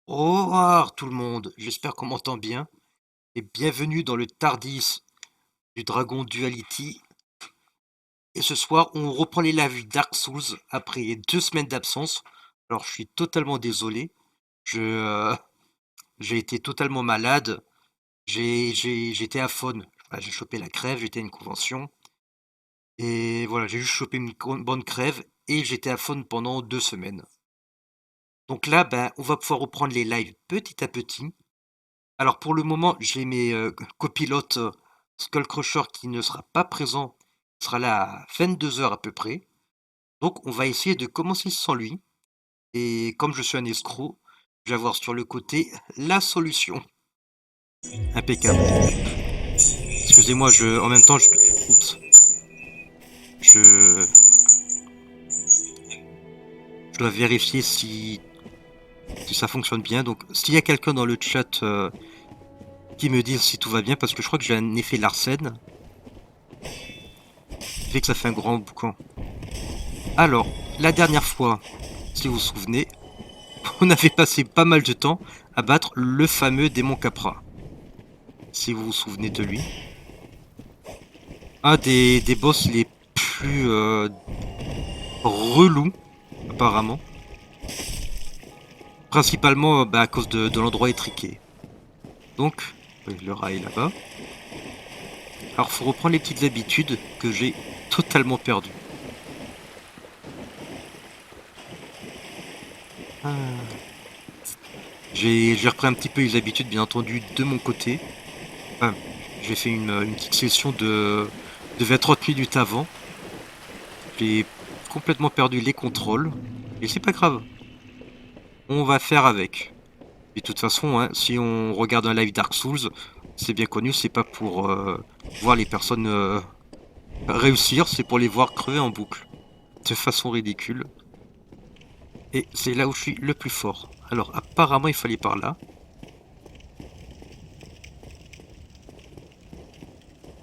Au revoir tout le monde, j'espère qu'on m'entend bien et bienvenue dans le Tardis du Dragon Duality. Et ce soir, on reprend les lives Dark Souls après 2 semaines d'absence. Alors, je suis totalement désolé. Je, euh, j'ai été totalement malade. J'étais aphone. Voilà, j'ai chopé la crève, j'étais à une convention. Et voilà, j'ai juste chopé une bonne crève et j'étais aphone pendant 2 semaines. Donc là, ben, on va pouvoir reprendre les lives petit à petit. Alors pour le moment, j'ai mes copilotes Skullcrusher qui ne sera pas présent, il sera là à 22 heures à peu près. Donc on va essayer de commencer sans lui. Et comme je suis un escroc, je vais avoir sur le côté la solution. Impeccable. Excusez-moi, en même temps, oups, je, je dois vérifier si ça fonctionne bien. Donc s'il y a quelqu'un dans le chat qui me dise si tout va bien, parce que je crois que j'ai un effet Larsen, qui fait que ça fait un grand boucan. Alors, la dernière fois, si vous vous souvenez, on avait passé pas mal de temps à battre le fameux démon Capra. Si vous vous souvenez de lui. Un des boss les plus relous, apparemment. Principalement à cause de l'endroit étriqué. Donc, oui, le rat est là-bas. Alors, faut reprendre les petites habitudes que j'ai totalement perdues. Ah. J'ai repris un petit peu les habitudes, bien entendu, de mon côté. Enfin, j'ai fait une petite session de 20-30 minutes avant. J'ai complètement perdu les contrôles. Et c'est pas grave. On va faire avec. Et de toute façon, hein, si on regarde un live Dark Souls, c'est bien connu, c'est pas pour voir les personnes réussir, c'est pour les voir crever en boucle. De façon ridicule. Et c'est là où je suis le plus fort. Alors apparemment il fallait par là.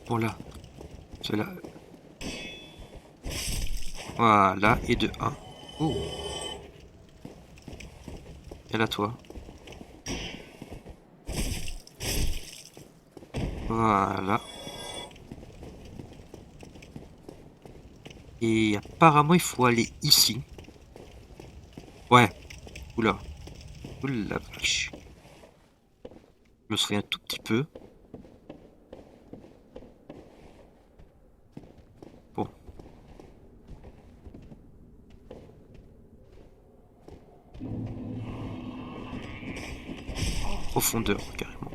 Voilà. C'est là. Voilà. Et de 1. Oh. Et là toi. Voilà. Et apparemment il faut aller ici. Ouais. Oula. Oula vache. Je me souviens un tout petit peu. Bon. Profondeur, carrément.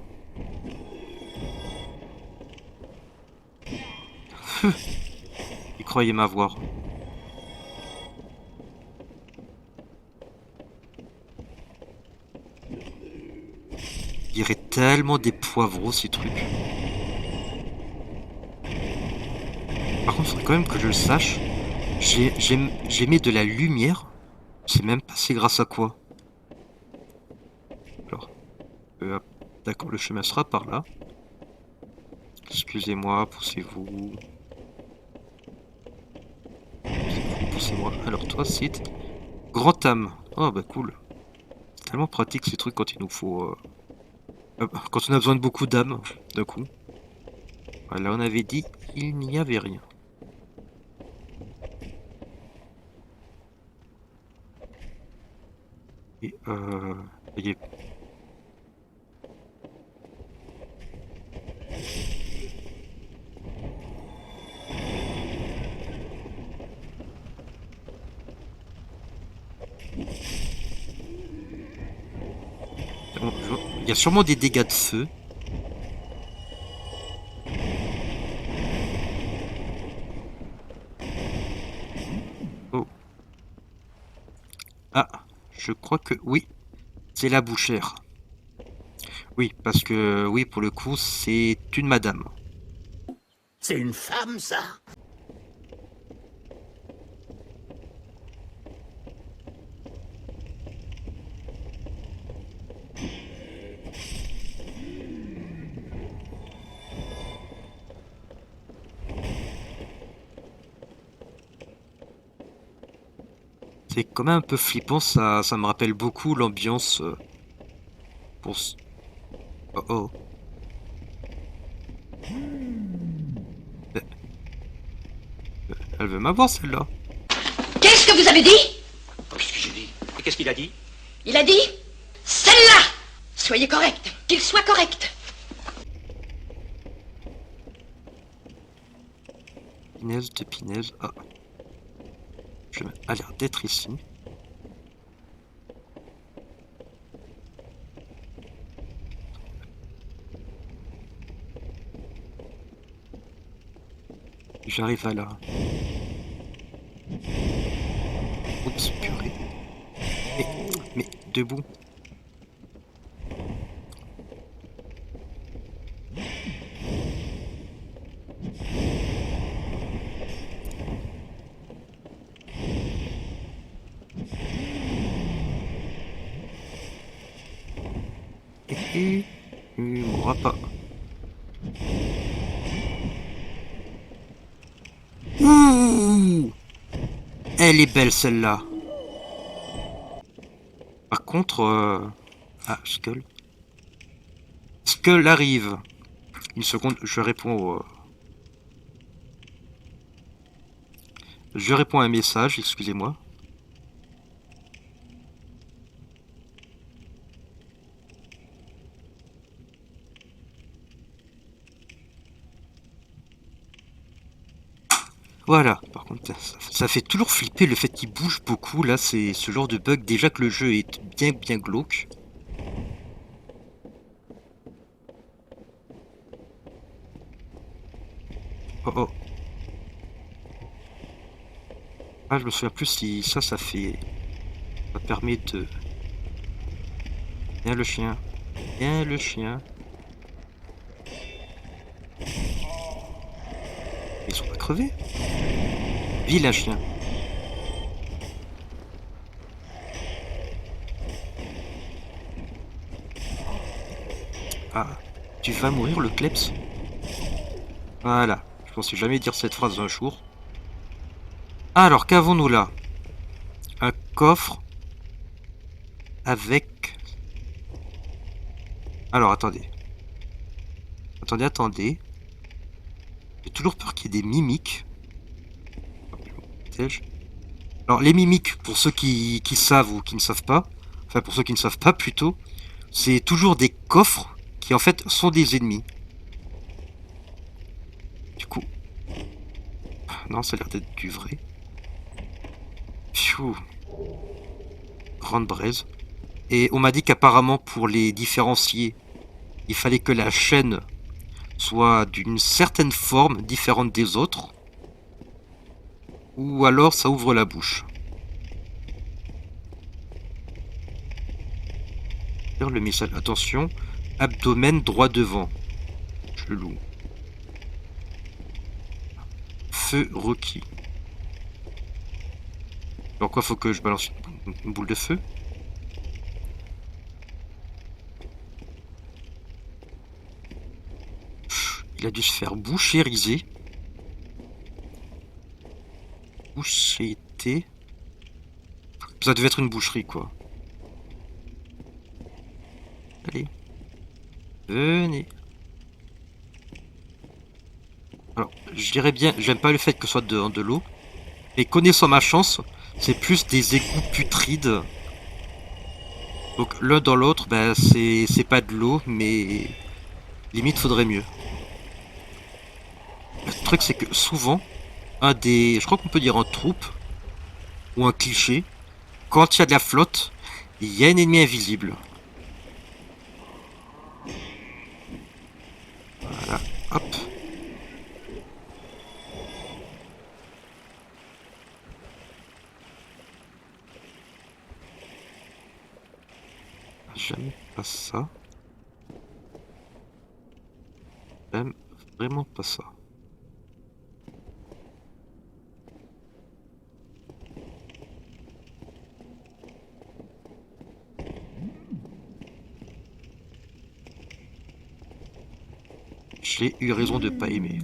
Il croyait m'avoir. Il dirait tellement des poivreaux, ces trucs. Par contre, il faudrait quand même que je le sache. J'ai mis de la lumière. Je sais même pas c'est grâce à quoi. Alors, d'accord, le chemin sera par là. Excusez-moi, poussez-vous. Poussez-vous, poussez-moi. Alors, toi, c'est Grand âme. Oh, bah cool. C'est tellement pratique ces trucs quand il nous faut. Quand on a besoin de beaucoup d'âmes, d'un coup. Voilà, on avait dit il n'y avait rien. Et il y a- il y a sûrement des dégâts de feu. Oh. Ah, je crois que oui, c'est la bouchère. Oui, parce que oui, pour le coup, c'est une madame. C'est une femme, ça? C'est quand même un peu flippant, ça me rappelle beaucoup l'ambiance pour... Oh oh. Elle veut m'avoir celle-là. Qu'est-ce que vous avez dit? Qu'est-ce que j'ai dit? Et qu'est-ce qu'il a dit? Il a dit celle-là. Soyez correct, qu'il soit correct. Pinaise de pinaise. Ah. Je a l'air d'être ici. J'arrive à là. Oups, purée. Mais debout. Il mourra pas. Ouh, elle est belle celle-là. Par contre... Ah, Skull. Skull arrive. Une seconde, je réponds... Je réponds à un message, excusez-moi. Voilà, par contre, ça fait toujours flipper le fait qu'il bouge beaucoup. Là, c'est ce genre de bug. Déjà que le jeu est bien glauque. Oh oh. Ah, je me souviens plus si ça fait... Ça permet de... Viens le chien. Viens le chien. Ils sont pas crevés. Vilain chien. Ah, tu vas mourir le kleps. Voilà, je pensais jamais dire cette phrase un jour. Alors, qu'avons-nous là? Un coffre avec... Alors, attendez. Attendez. J'ai toujours peur qu'il y ait des mimiques. Alors, les mimiques, pour ceux qui savent ou qui ne savent pas, enfin pour ceux qui ne savent pas plutôt, c'est toujours des coffres qui en fait sont des ennemis. Du coup... Non, ça a l'air d'être du vrai. Pfiou. Grande braise. Et on m'a dit qu'apparemment pour les différencier, il fallait que la chaîne soit d'une certaine forme différente des autres. Ou alors ça ouvre la bouche. Le message, attention, abdomen droit devant. Chelou. Feu requis. Alors quoi, faut que je balance une boule de feu? Il a dû se faire bouchériser. Boucheté. Ça devait être une boucherie, quoi. Allez. Venez. Alors, je dirais bien, j'aime pas le fait que ce soit de l'eau. Mais connaissant ma chance, c'est plus des égouts putrides. Donc l'un dans l'autre, ben, c'est pas de l'eau, mais limite faudrait mieux. Le truc c'est que souvent, je crois qu'on peut dire un troupe, ou un cliché, quand il y a de la flotte, il y a un ennemi invisible. Voilà, hop. Jamais pas ça. J'aime vraiment pas ça. J'ai eu raison de pas aimer.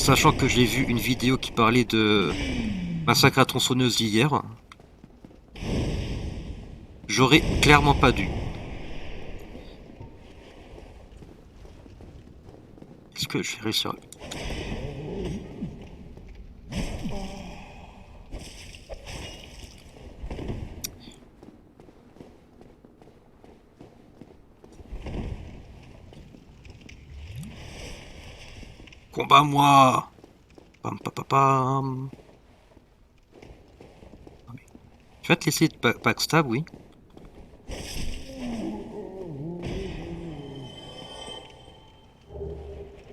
Sachant que j'ai vu une vidéo qui parlait de massacre à tronçonneuse hier, j'aurais clairement pas dû. Est-ce que je vais réussir? Combat-moi! Pam pam pam pam. Tu vas te laisser backstab, oui.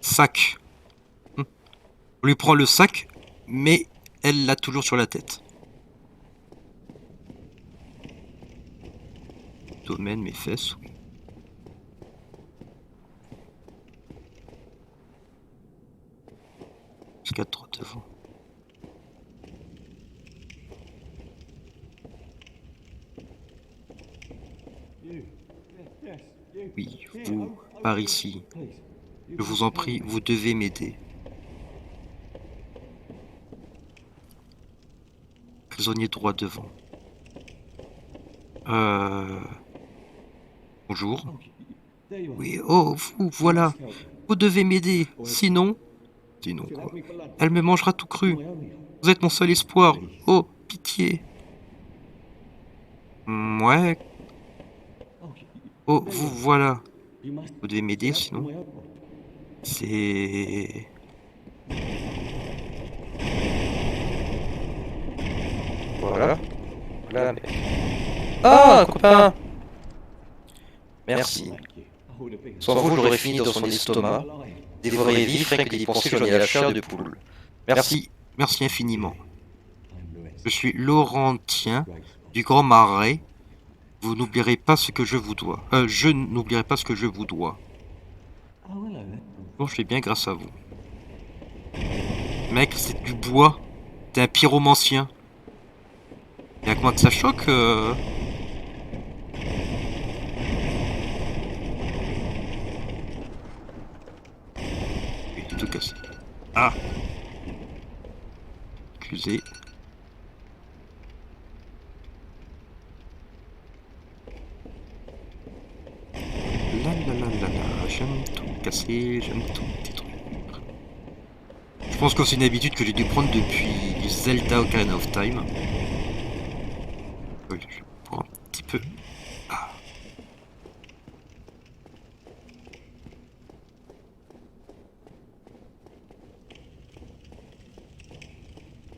Sac. On lui prend le sac, mais elle l'a toujours sur la tête. Domaine, mes fesses, oui. Jusqu'à 3 devant. Oui, vous, par ici. Je vous en prie, vous devez m'aider. Prisonnier droit devant. Bonjour. Oui, oh, vous, voilà. Vous devez m'aider. Sinon quoi. Elle me mangera tout cru. Vous êtes mon seul espoir. Oh, pitié. Ouais. Oh, vous, voilà. Vous devez m'aider, sinon. C'est... Voilà. Voilà, mais... Ah, copain! Merci. Sans vous, j'aurais fini dans son estomac, dévoré vif rien que d'y penser, j'en ai la chair de poule. Merci. Merci infiniment. Je suis Laurentien, du Grand Marais. Vous n'oublierez pas ce que je vous dois. Je n'oublierai pas ce que je vous dois. Bon, je fais bien grâce à vous. Mec, c'est du bois. T'es un pyromancien. Y'a que moi que ça choque. Tout cassé. Ah. Excusez. J'aime tout casser, j'aime tout détruire. Je pense que c'est une habitude que j'ai dû prendre depuis Zelda Ocarina of Time. Oui, je prends un petit peu. Ah.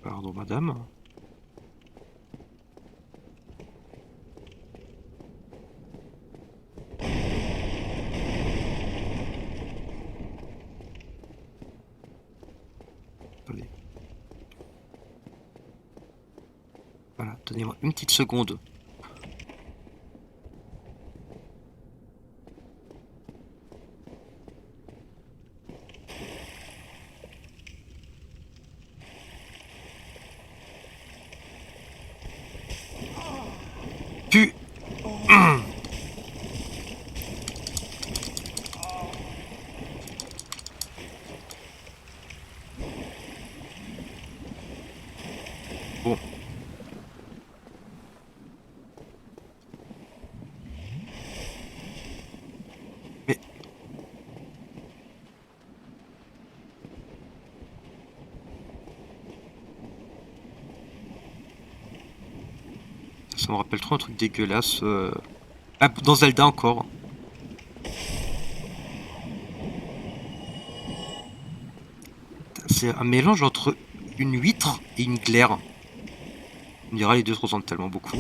Pardon, madame. Attendez. Voilà, donnez-moi une petite seconde. Tu... Bon. Mais... Ça me rappelle trop un truc dégueulasse. Ah, dans Zelda encore. C'est un mélange entre une huître et une glaire. On dira les deux se ressemblent tellement beaucoup.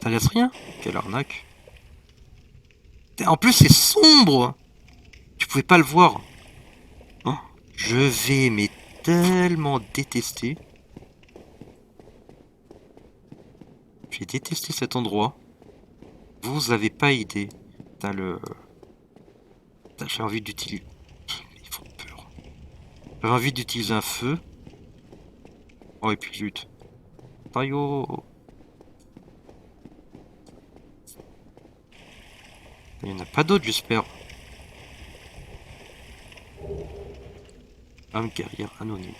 Ça laisse rien? Quelle arnaque. En plus c'est sombre. Tu pouvais pas le voir. Hein, je vais mais tellement détester. J'ai détesté cet endroit. Vous avez pas idée. T'as le... J'ai envie d'utiliser... Ils font peur. J'avais envie d'utiliser un feu. Oh, et puis zut. Taillot. Il n'y en a pas d'autres, j'espère. Âme guerrière anonyme.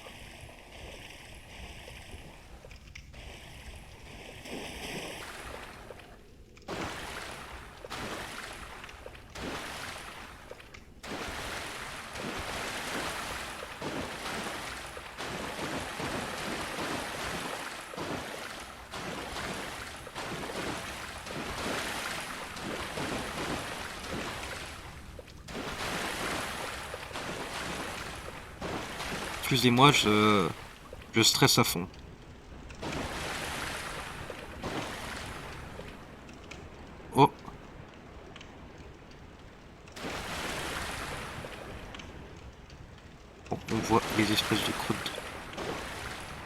Excusez-moi, je stresse à fond. Oh. Bon, on voit les espèces de croûtes.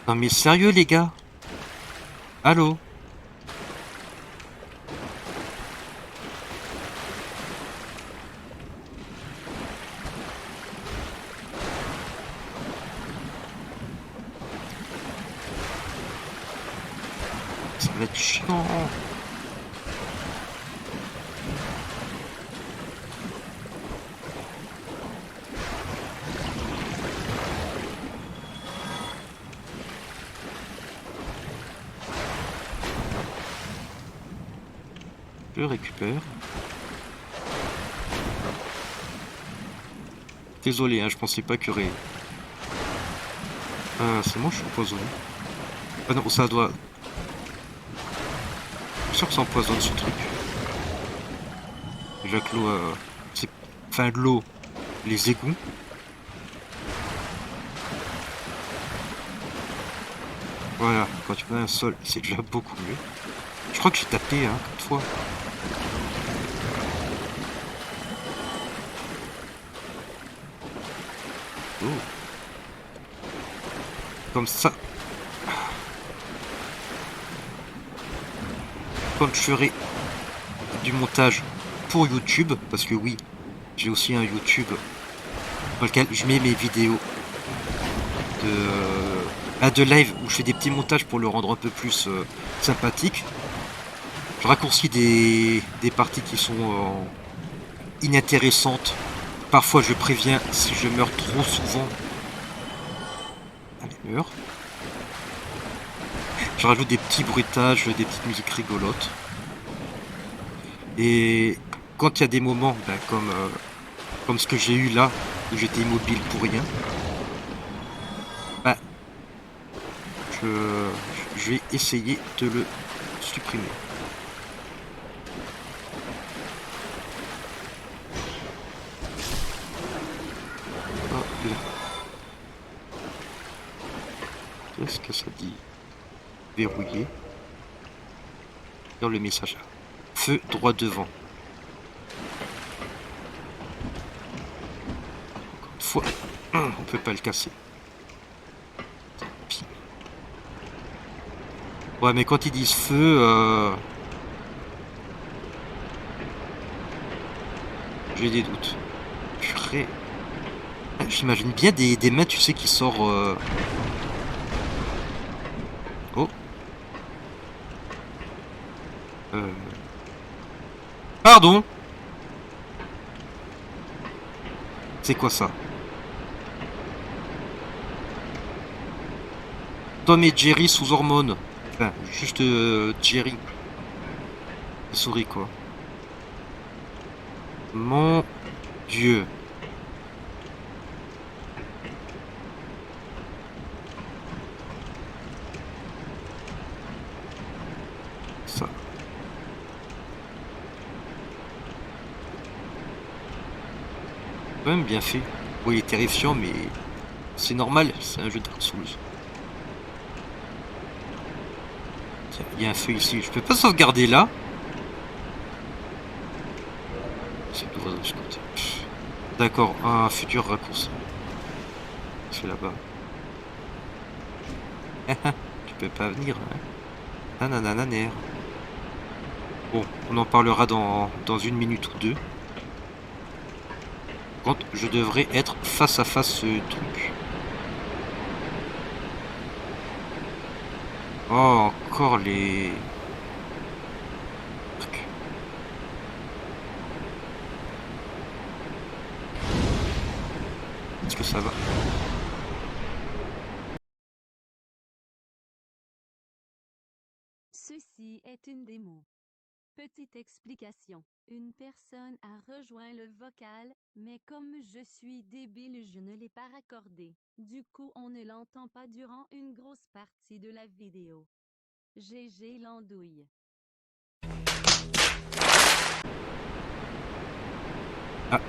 Non mais sérieux les gars? Allô? Ça va être chiant. Je récupère. Désolé, hein, je pensais pas qu'il y aurait... Ah, c'est moi, je suis empoisonné. Ah non, ça doit... Je suis sûr que ça empoisonne ce truc. Déjà que l'eau... c'est... Enfin, de l'eau, les égouts. Voilà, quand tu mets un sol, c'est déjà beaucoup mieux. Je crois que j'ai tapé, hein, 4 fois. Oh. Comme ça. Quand je ferai du montage pour YouTube, parce que oui, j'ai aussi un YouTube dans lequel je mets mes vidéos de live où je fais des petits montages pour le rendre un peu plus sympathique. Je raccourcis des parties qui sont inintéressantes. Parfois je préviens si je meurs trop souvent. Allez, meurs. Je rajoute des petits bruitages, des petites musiques rigolotes. Et quand il y a des moments comme ce que j'ai eu là, où j'étais immobile pour rien, bah, je vais essayer de le supprimer. Hop là. Qu'est-ce que ça dit? Verrouillé. Dans le message là. Feu droit devant. Encore une fois, on peut pas le casser. Ouais, mais quand ils disent feu, j'ai des doutes. Purée. J'imagine bien des mains, tu sais, qui sortent. Oh. Pardon. C'est quoi ça? Tom et Jerry sous hormones. Enfin, juste Jerry. La souris, quoi. Mon Dieu. Ça. Quand même bien fait. Bon, il est terrifiant, mais c'est normal, c'est un jeu de Dark Souls. Tiens, il y a un feu ici. Je peux pas sauvegarder là. C'est tout de ce côté. D'accord, un futur raccourci. C'est là-bas. Tu peux pas venir, hein. Nananananer. Bon, on en parlera dans une minute ou deux. Quand je devrais être face à face ce truc. Oh, encore les... trucs. Est-ce que ça va? Ceci est une démo. Petite explication. Une personne a rejoint le vocal, mais comme je suis débile, je ne l'ai pas raccordé. Du coup, on ne l'entend pas durant une grosse partie de la vidéo. GG l'andouille. Ah,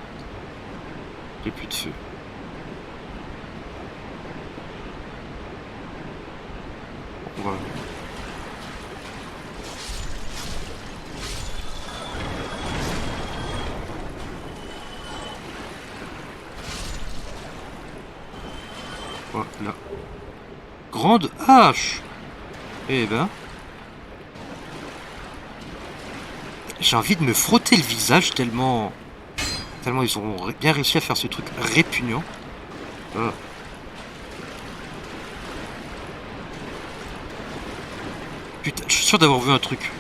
j'ai plus de feu. Voilà. Voilà. Grande hache. Eh ben. J'ai envie de me frotter le visage tellement... Tellement ils ont bien réussi à faire ce truc répugnant. Ah. Putain, je suis sûr d'avoir vu un truc.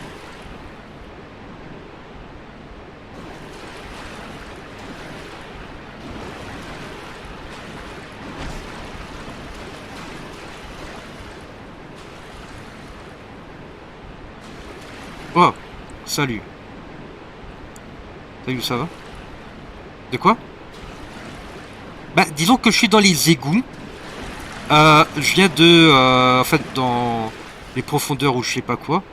Oh, salut. Salut, ça va? De quoi? Bah, disons que je suis dans les égouts. Je viens de... en fait, dans les profondeurs ou je sais pas quoi.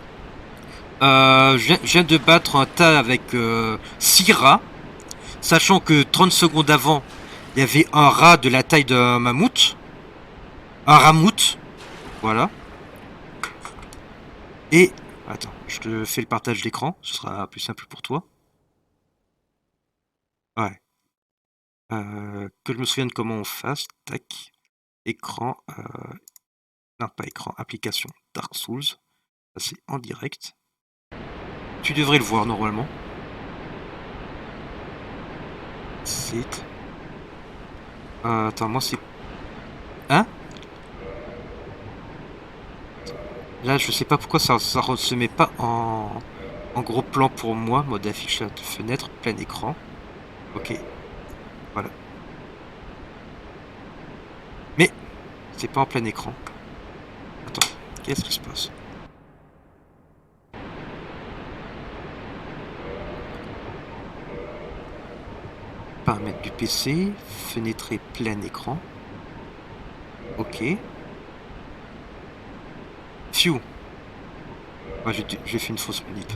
Je viens de battre un tas avec 6 rats. Sachant que 30 secondes avant, il y avait un rat de la taille d'un mammouth. Un ramout. Voilà. Et... Attends, je te fais le partage d'écran. Ce sera plus simple pour toi. Ouais. Que je me souvienne comment on fasse. Tac. Écran. Non, pas écran. Application. Dark Souls. Ça, c'est en direct. Tu devrais le voir normalement. C'est... attends, moi c'est... Hein? Là, je sais pas pourquoi ça se met pas en gros plan pour moi. Mode affichage de fenêtre, plein écran. Ok. Voilà. Mais, c'est pas en plein écran. Attends, qu'est-ce qui se passe? Paramètres du PC, fenêtré plein écran. Ok. Phew. Ouais, j'ai fait une fausse manip.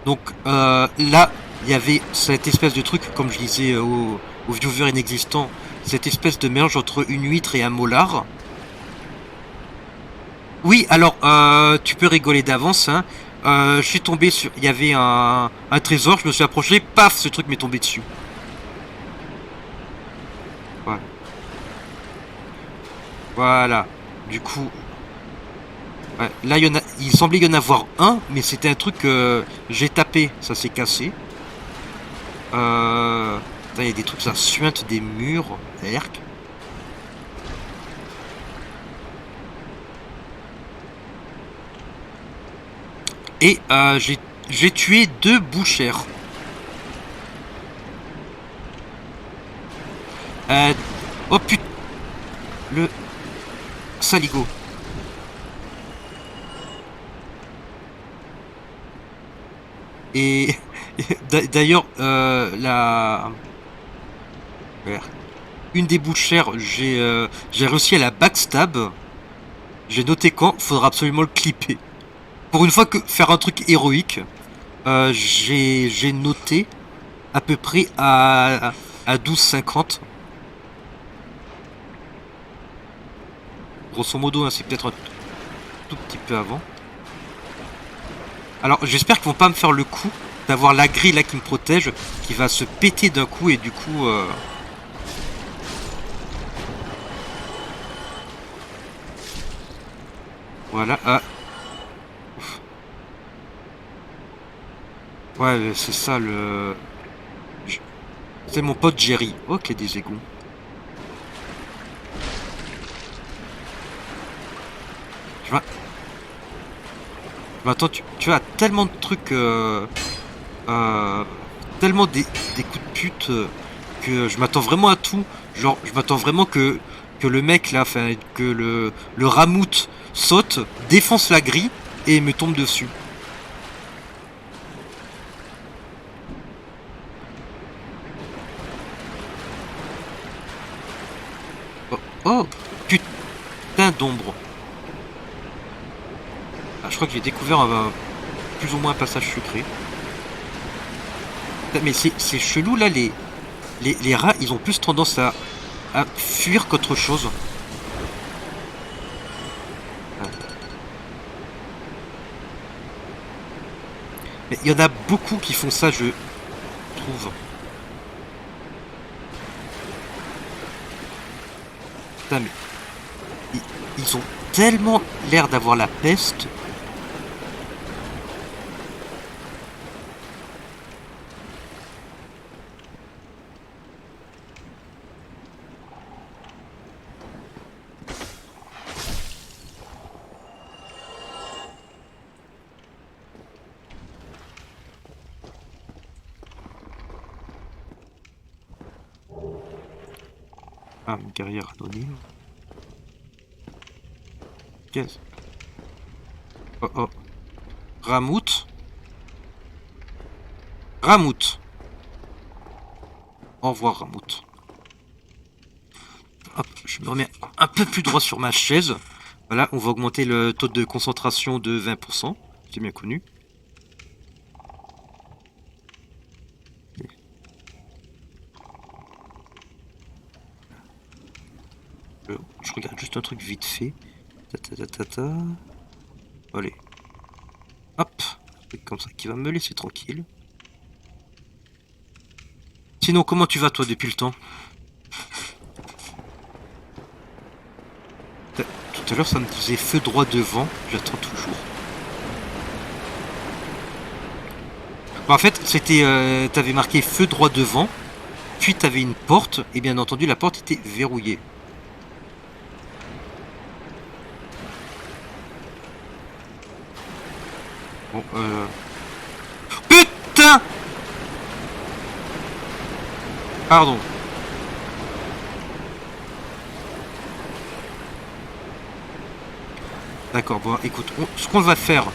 Donc là, il y avait cette espèce de truc, comme je disais au viewer inexistant, cette espèce de mélange entre une huître et un molar. Oui, alors, tu peux rigoler d'avance, hein. Je suis tombé sur... Il y avait un trésor, je me suis approché, paf, ce truc m'est tombé dessus. Voilà. Voilà. Du coup... Ouais, là, il semblait y en avoir un, mais c'était un truc que j'ai tapé, ça s'est cassé. Il y a des trucs, ça suinte des murs, erc. Et j'ai tué 2 bouchères. Oh putain. Le saligo. Et d'ailleurs, une des bouchères, j'ai réussi à la backstab. J'ai noté quand, faudra absolument le clipper. Pour une fois que faire un truc héroïque, j'ai noté à peu près à 12,50. Grosso modo, hein, c'est peut-être un tout petit peu avant. Alors j'espère qu'ils vont pas me faire le coup d'avoir la grille là qui me protège, qui va se péter d'un coup et du coup... Voilà. Ouais, c'est ça le... C'est mon pote Jerry. Ok, des égouts. Mais attends, tu as tellement de trucs, euh, tellement des coups de pute que je m'attends vraiment à tout. Genre, je m'attends vraiment que le mec là, enfin, que le ramout saute, défonce la grille et me tombe dessus. Oh, oh putain d'ombre. Ah, je crois que j'ai découvert plus ou moins un passage secret. Putain, mais c'est chelou là, les rats, ils ont plus tendance à fuir qu'autre chose. Mais il y en a beaucoup qui font ça, je trouve. Putain, mais ils ont tellement l'air d'avoir la peste. Ah, une guerrière anonyme. Qu'est-ce? Oh oh. Ramout. Ramout. Au revoir, Ramout. Hop, je me remets un peu plus droit sur ma chaise. Voilà, on va augmenter le taux de concentration de 20%. C'est bien connu. Je regarde juste un truc vite fait. Allez. Hop. Un truc comme ça qui va me laisser tranquille. Sinon, comment tu vas toi depuis le temps? Tout à l'heure, ça me disait feu droit devant. J'attends toujours. Bon, en fait, c'était, t'avais marqué feu droit devant. Puis t'avais une porte. Et bien entendu, la porte était verrouillée. Bon, Putain! Pardon. D'accord, bon, écoute, ce qu'on va faire,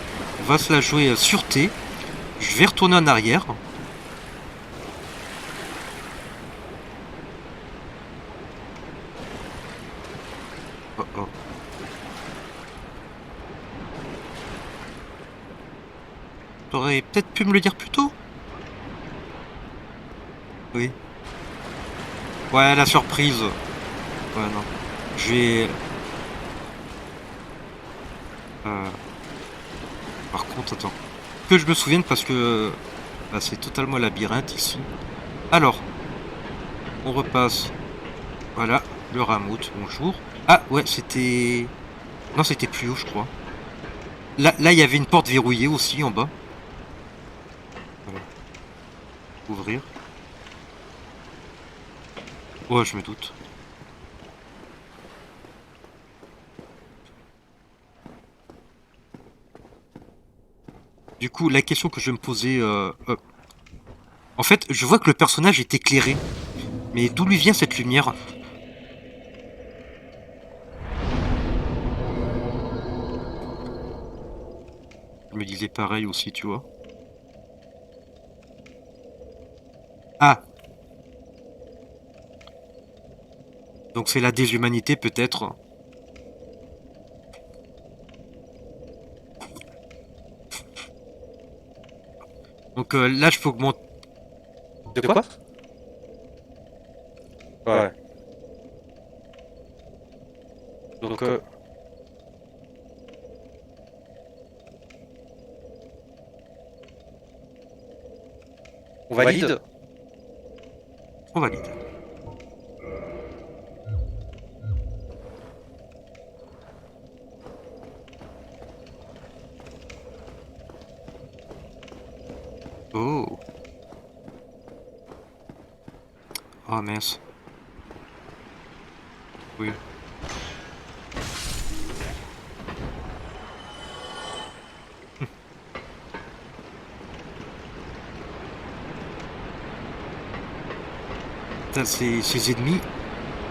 on va se la jouer sûreté. Je vais retourner en arrière. Oh oh. T'aurais peut-être pu me le dire plus tôt? Oui. Ouais, la surprise. Ouais, non. Je vais... Par contre, attends. Que je me souvienne parce que... bah, c'est totalement labyrinthe ici. Alors. On repasse. Voilà. Le ramout, bonjour. Ah, ouais, c'était... Non, c'était plus haut, je crois. Là, il y avait une porte verrouillée aussi, en bas. Voilà. Ouvrir. Ouais, je me doute. Du coup, la question que je me posais... En fait, je vois que le personnage est éclairé. Mais d'où lui vient cette lumière? Je me disais pareil aussi, tu vois. Ah! Donc c'est la déshumanité peut-être. Donc là je peux augmenter... De quoi? Ouais. Donc, on valide? On valide. Oh. Oh mince. Oui. putain, ces ennemis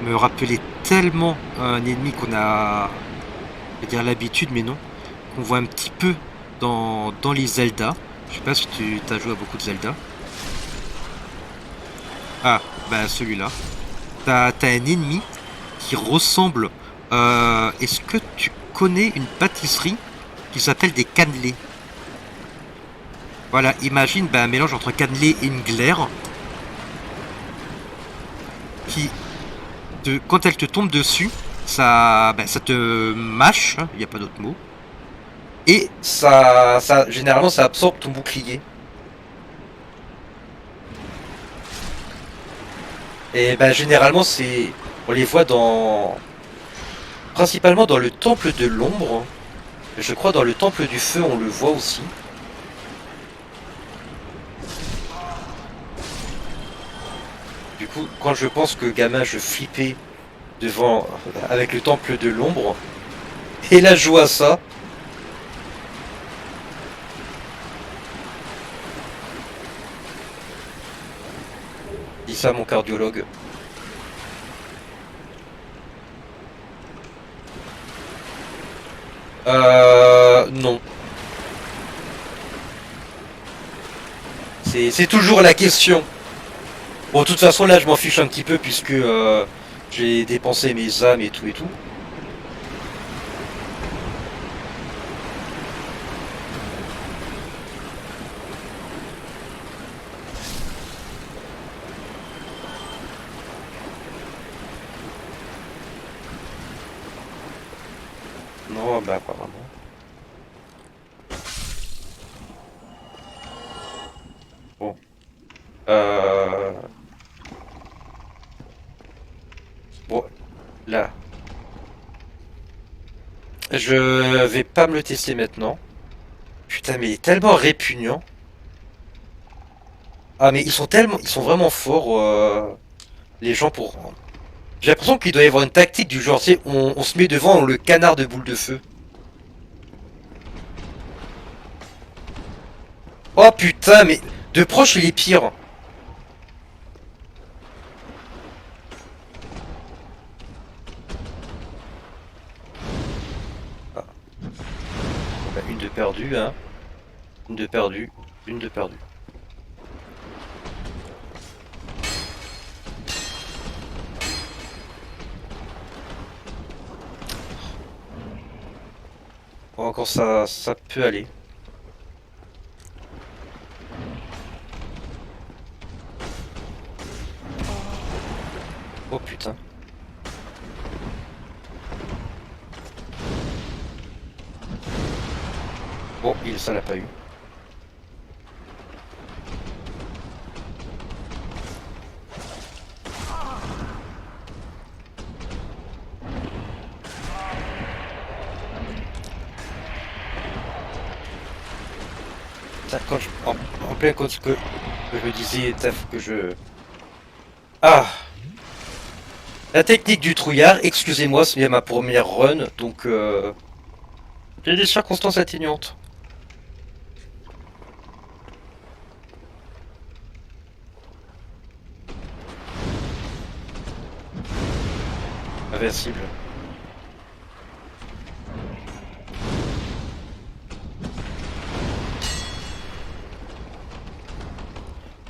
me rappelaient tellement un ennemi qu'on a, je vais dire l'habitude, mais non, qu'on voit un petit peu dans les Zelda. Je sais pas si tu as joué à beaucoup de Zelda. Ah, bah celui-là. T'as un ennemi qui ressemble. Est-ce que tu connais une pâtisserie qui s'appelle des cannelés? Voilà, imagine un mélange entre un cannelé et une glaire qui, quand elle te tombe dessus, ça te mâche, il n'y a pas d'autre mot. Et généralement, ça absorbe ton bouclier. Et ben généralement, on les voit principalement dans le temple de l'ombre. Je crois dans le temple du feu, on le voit aussi. Du coup, quand je pense que gamin, je flippais avec le temple de l'ombre. Et là, je joue à ça. Dis ça à mon cardiologue. Non. C'est toujours la question. Bon, de toute façon, là, je m'en fiche un petit peu puisque j'ai dépensé mes âmes et tout et tout. Non, bah apparemment. Bon. Bon, là. Je vais pas me le tester maintenant. Putain, mais il est tellement répugnant. Ah, mais ils sont vraiment forts, les gens pour... J'ai l'impression qu'il doit y avoir une tactique du genre, tu sais, on se met devant le canard de boule de feu. Oh putain, mais de proche il est pire. Ah. Bah, une de perdue, hein. Une de perdue, une de perdue. Bon, encore ça peut aller. Oh putain. Bon, ça l'a pas eu. Quand en plein quand que je me disais, faut que je... Ah! La technique du trouillard, excusez-moi, c'est bien ma première run, donc j'ai des circonstances atténuantes. Invincible.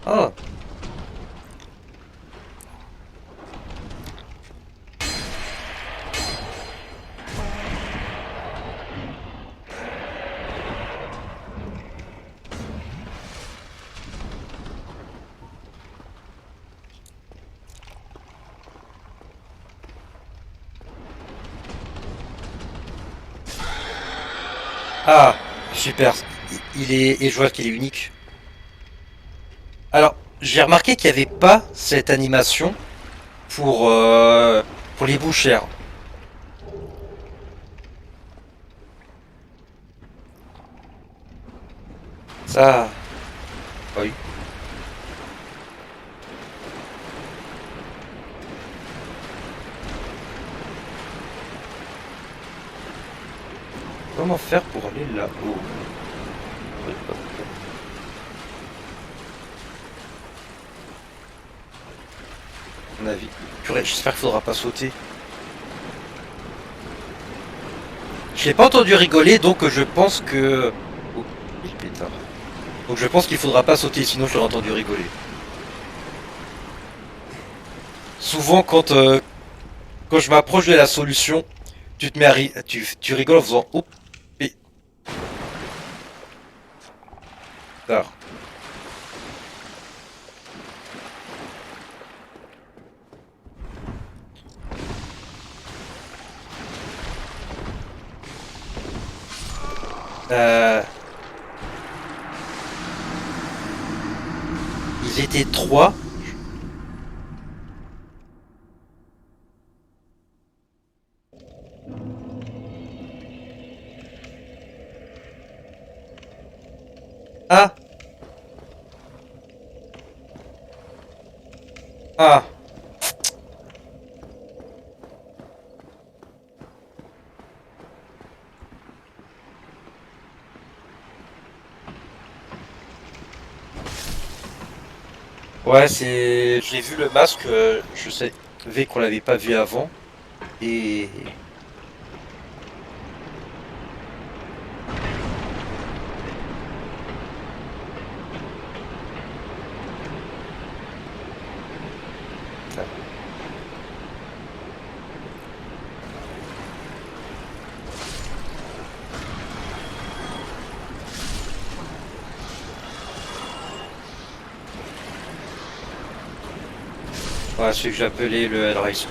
Ah! Ah, super. Et je vois qu'il est unique. Alors, j'ai remarqué qu'il n'y avait pas cette animation pour les bouchères. Ça... Oui. Comment faire pour aller là-haut? mon avis. Purée, j'espère qu'il faudra pas sauter. Je l'ai pas entendu rigoler, donc je pense que... Oh, il pétard. Donc je pense qu'il faudra pas sauter, sinon je l'aurais entendu rigoler. Souvent, quand je m'approche de la solution, tu te mets à tu rigoles en faisant... Oh, pétard. Ils étaient 3. Ah. Ah. Ouais, c'est... J'ai vu le masque, je savais qu'on l'avait pas vu avant. Et... Ouais, celui que j'appelais le Hellraiser.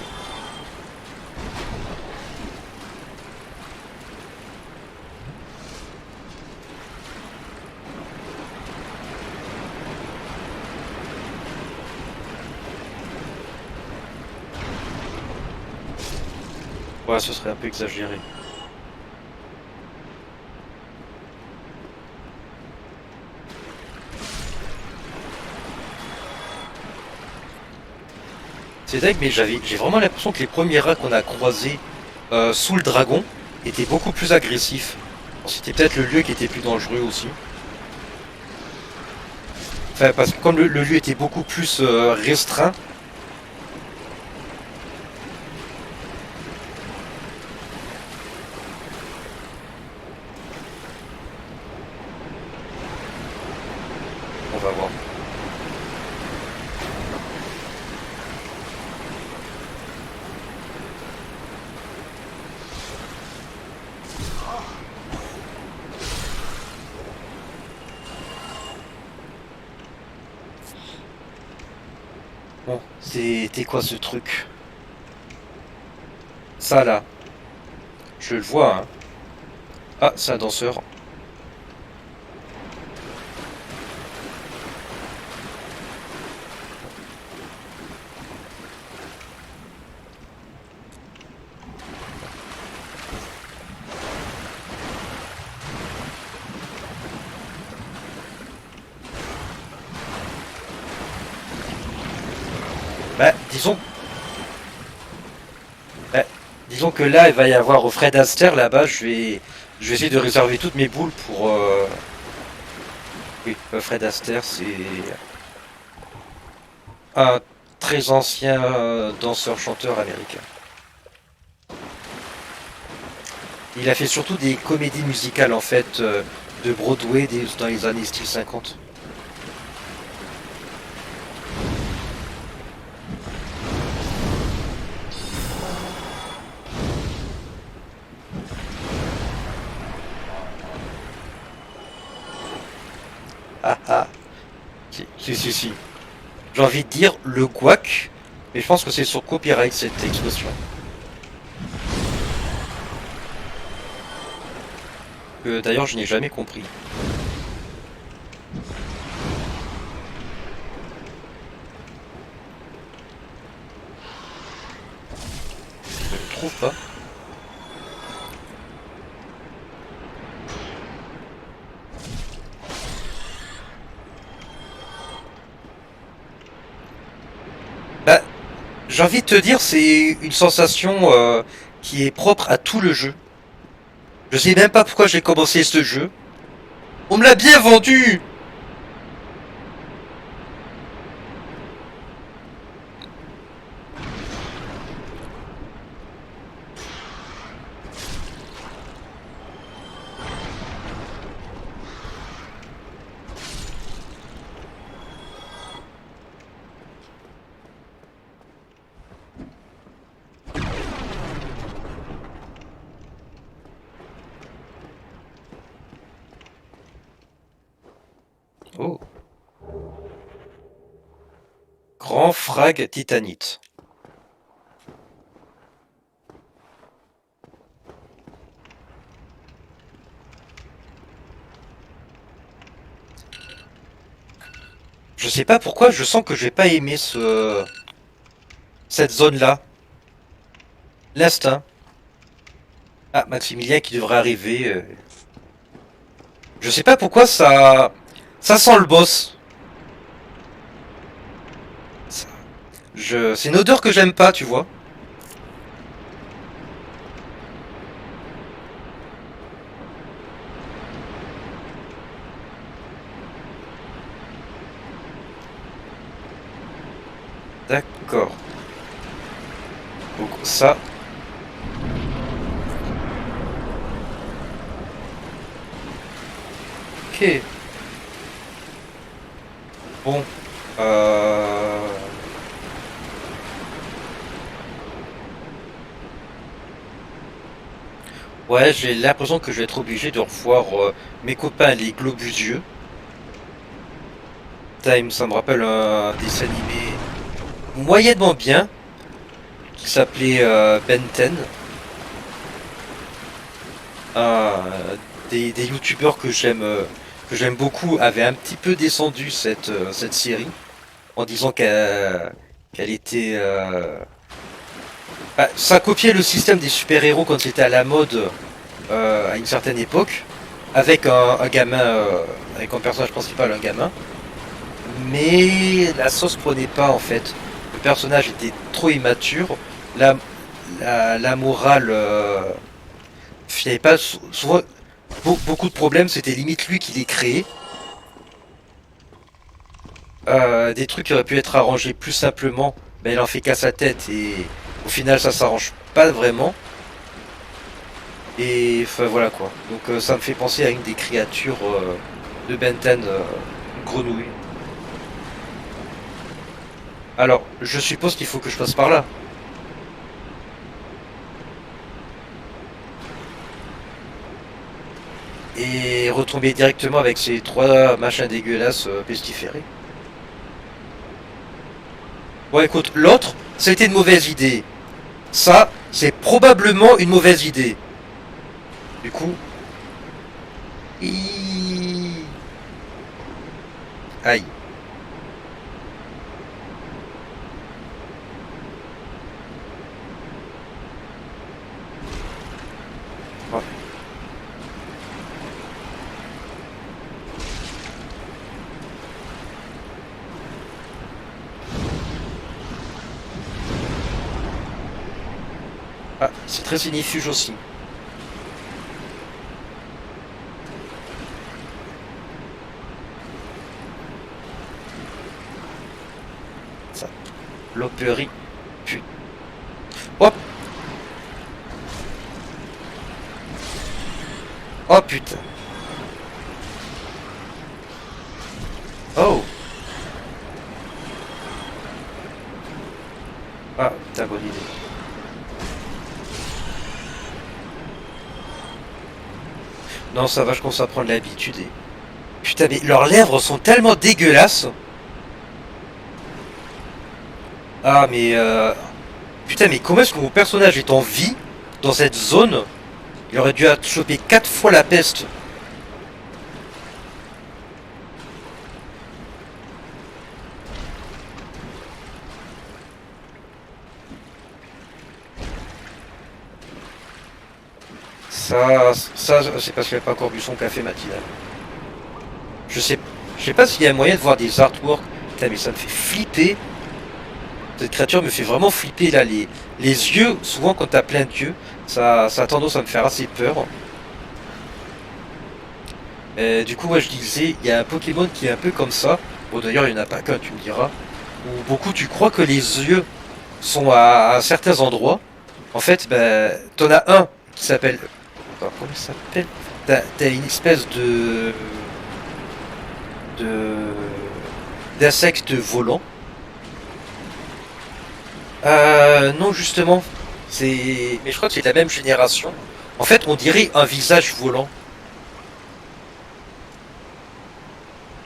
Ouais, ce serait un peu exagéré. C'est dingue, mais j'ai vraiment l'impression que les premiers rats qu'on a croisés sous le dragon étaient beaucoup plus agressifs. Bon, c'était peut-être le lieu qui était plus dangereux aussi. Enfin, parce que comme le lieu était beaucoup plus restreint, on va voir. Bon, c'était quoi ce truc? Ça là, je le vois, hein. Ah, c'est un danseur. Bah, bah, disons que là, il va y avoir au Fred Astaire là-bas. Je vais essayer de réserver toutes mes boules pour. Oui, Fred Astaire, c'est un très ancien danseur-chanteur américain. Il a fait surtout des comédies musicales en fait de Broadway dans les années style 50. Ah ah. Si. J'ai envie de dire le guac, mais je pense que c'est sur copyright cette expression. Que d'ailleurs je n'ai jamais compris. Je ne trouve pas. Bah, j'ai envie de te dire, c'est une sensation qui est propre à tout le jeu. Je sais même pas pourquoi j'ai commencé ce jeu. On me l'a bien vendu! Oh. Grand frag titanite. Je sais pas pourquoi, je sens que je vais pas aimer cette zone-là. L'instinct. Ah, Maximilien qui devrait arriver. Je sais pas pourquoi ça sent le boss. C'est une odeur que j'aime pas, tu vois. D'accord. Donc ça. Ok. Bon. Ouais, j'ai l'impression que je vais être obligé de revoir mes copains les Globusieux. Time, ça me rappelle un dessin animé moyennement bien qui s'appelait Ben 10. Des youtubeurs que j'aime beaucoup avaient un petit peu descendu cette série en disant qu'elle était ça copiait le système des super-héros quand c'était à la mode à une certaine époque avec un gamin avec un personnage principal un gamin, mais la sauce prenait pas en fait. Le personnage était trop immature, la la morale il n'y avait pas souvent beaucoup de problèmes, c'était limite lui qui les créait. Des trucs qui auraient pu être arrangés plus simplement, mais il en fait qu'à sa tête et au final ça s'arrange pas vraiment. Et enfin voilà quoi. Donc ça me fait penser à une des créatures de Ben 10, une grenouille. Alors, je suppose qu'il faut que je passe par là. Et retomber directement avec ces trois machins dégueulasses pestiférés. Bon écoute, l'autre, c'était une mauvaise idée. Ça, c'est probablement une mauvaise idée. Du coup... Aïe. Ouais. Ah, c'est très signifuge aussi. Ça. L'opéry. Putain. Hop. Oh putain. Oh. Ah, putain, bonne idée. Non, ça va, je commence à prendre l'habitude et... Putain, mais leurs lèvres sont tellement dégueulasses. Ah, mais putain, mais comment est-ce que mon personnage est en vie dans cette zone? Il aurait dû choper 4 fois la peste. Ça c'est parce qu'il n'a pas encore bu son café matinal. Je sais pas s'il y a moyen de voir des artworks. Putain, mais ça me fait flipper. Cette créature me fait vraiment flipper là. Les yeux, souvent quand t'as plein d'yeux, ça a tendance à me faire assez peur. Du coup, ouais, je disais, il y a un Pokémon qui est un peu comme ça. Bon, d'ailleurs, il n'y en a pas qu'un, tu me diras. Où beaucoup, tu crois que les yeux sont à certains endroits. En fait, ben, t'en as un qui s'appelle... Attends, comment il s'appelle? T'as une espèce d'insecte volant. Non, justement. Mais je crois que c'est de la même génération. En fait, on dirait un visage volant.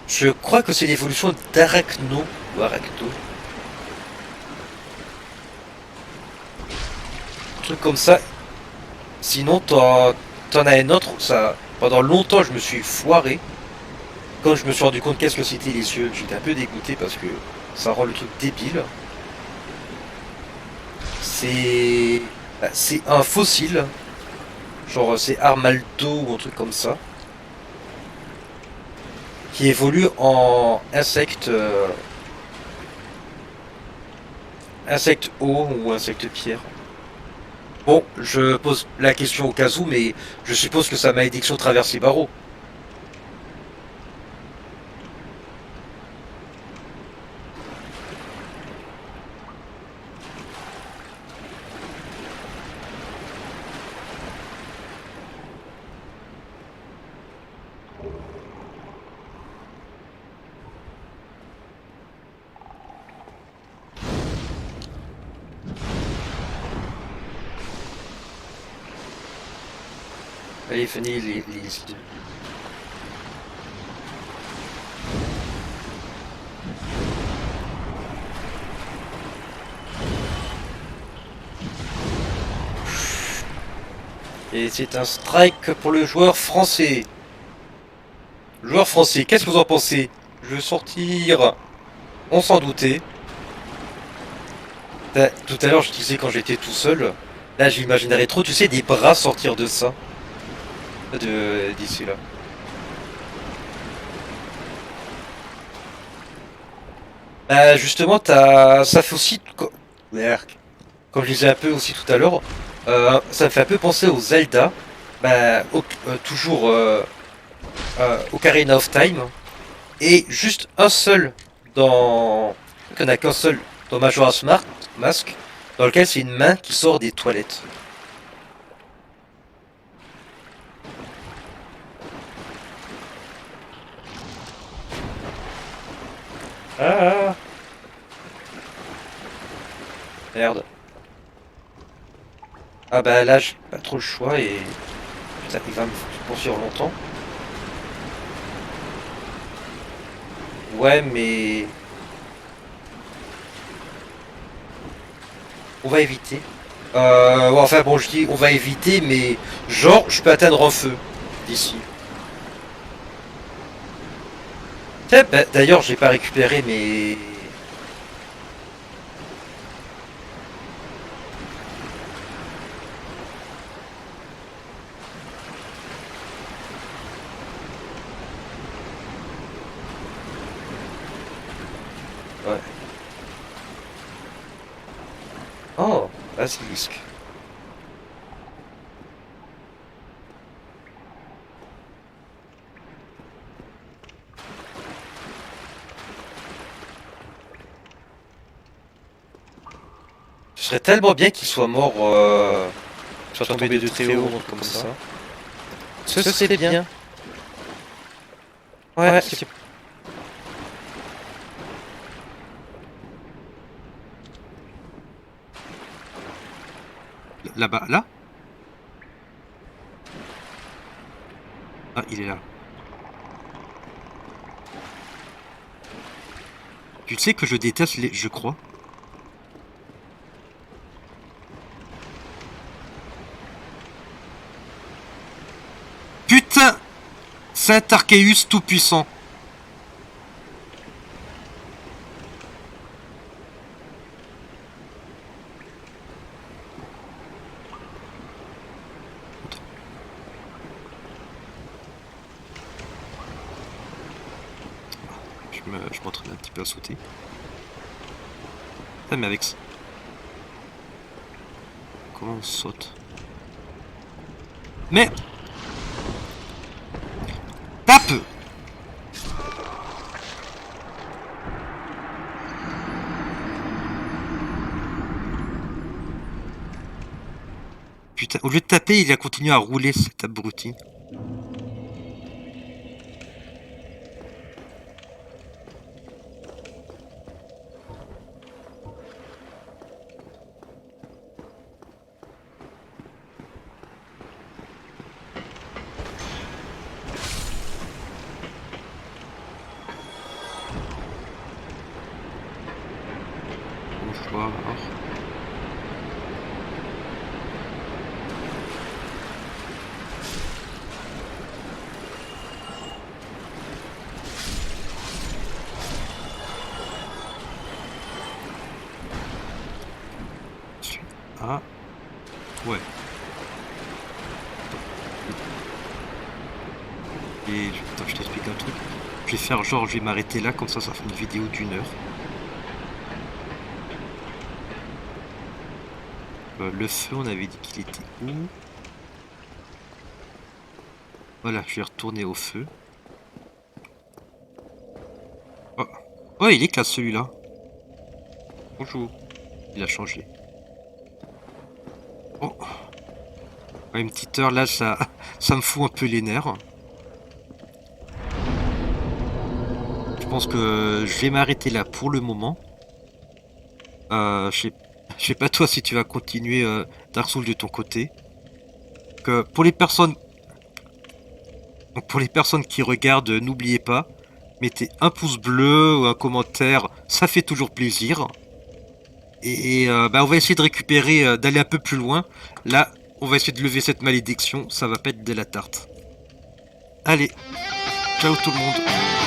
Je crois que c'est l'évolution d'Arachno ou Arachno. Un truc comme ça. Sinon, t'en as un autre. Ça, pendant longtemps, je me suis foiré. Quand je me suis rendu compte qu'est-ce que c'était les yeux, j'étais un peu dégoûté parce que ça rend le truc débile. C'est c'est un fossile. Genre c'est Armaldo ou un truc comme ça. Qui évolue en insecte. Insecte eau ou insecte pierre. Bon, je pose la question au cas où, mais je suppose que sa malédiction traverse les barreaux. Allez, venez les... Et c'est un strike pour le joueur français. Joueur français, qu'est-ce que vous en pensez? Je veux sortir. On s'en doutait. Tout à l'heure, je disais quand j'étais tout seul. Là, j'imaginerais trop, tu sais, des bras sortir de ça. D'ici là. Bah, justement, ça fait aussi. Merde. Comme je disais un peu aussi tout à l'heure, ça me fait un peu penser aux Zelda. Bah, toujours Ocarina of Time. Et juste un seul dans. Qu'on a qu'un seul dans Majora's Mask, dans lequel c'est une main qui sort des toilettes. Ah, merde. Ah bah là, j'ai pas trop le choix et ça il va me poursuivre longtemps. Ouais, mais on va éviter. Ouais, enfin bon, je dis on va éviter, mais genre, je peux atteindre un feu d'ici. Tiens, bah, d'ailleurs, j'ai pas récupéré mes. Ouais. Oh, basilisk. Ce serait tellement bien qu'il soit mort, soit tombé de très haut, comme ça. Ce serait bien. Ouais, c'est... Là-bas, là? Ah, il est là. Tu sais que je déteste les... Je crois. Putain! Saint Archéus tout-puissant. Je m'entraîne un petit peu à sauter. Ah, mais avec ça. Comment on saute? Mais tape! Putain, au lieu de taper, il a continué à rouler cet abruti. Et attends, je t'explique un truc. Je vais faire genre, je vais m'arrêter là, comme ça fait une vidéo d'1 heure. Le feu, on avait dit qu'il était où? Voilà, je vais retourner au feu. Oh, oh il est classe celui-là. Bonjour. Il a changé. Oh. Ouais, une petite heure là, ça me fout un peu les nerfs. Je pense que je vais m'arrêter là pour le moment. Je sais pas toi si tu vas continuer Dark Souls de ton côté. Que pour les personnes qui regardent, n'oubliez pas, mettez un pouce bleu ou un commentaire, ça fait toujours plaisir. Et bah, on va essayer de récupérer, d'aller un peu plus loin. Là, on va essayer de lever cette malédiction, ça va pas être de la tarte. Allez, ciao tout le monde.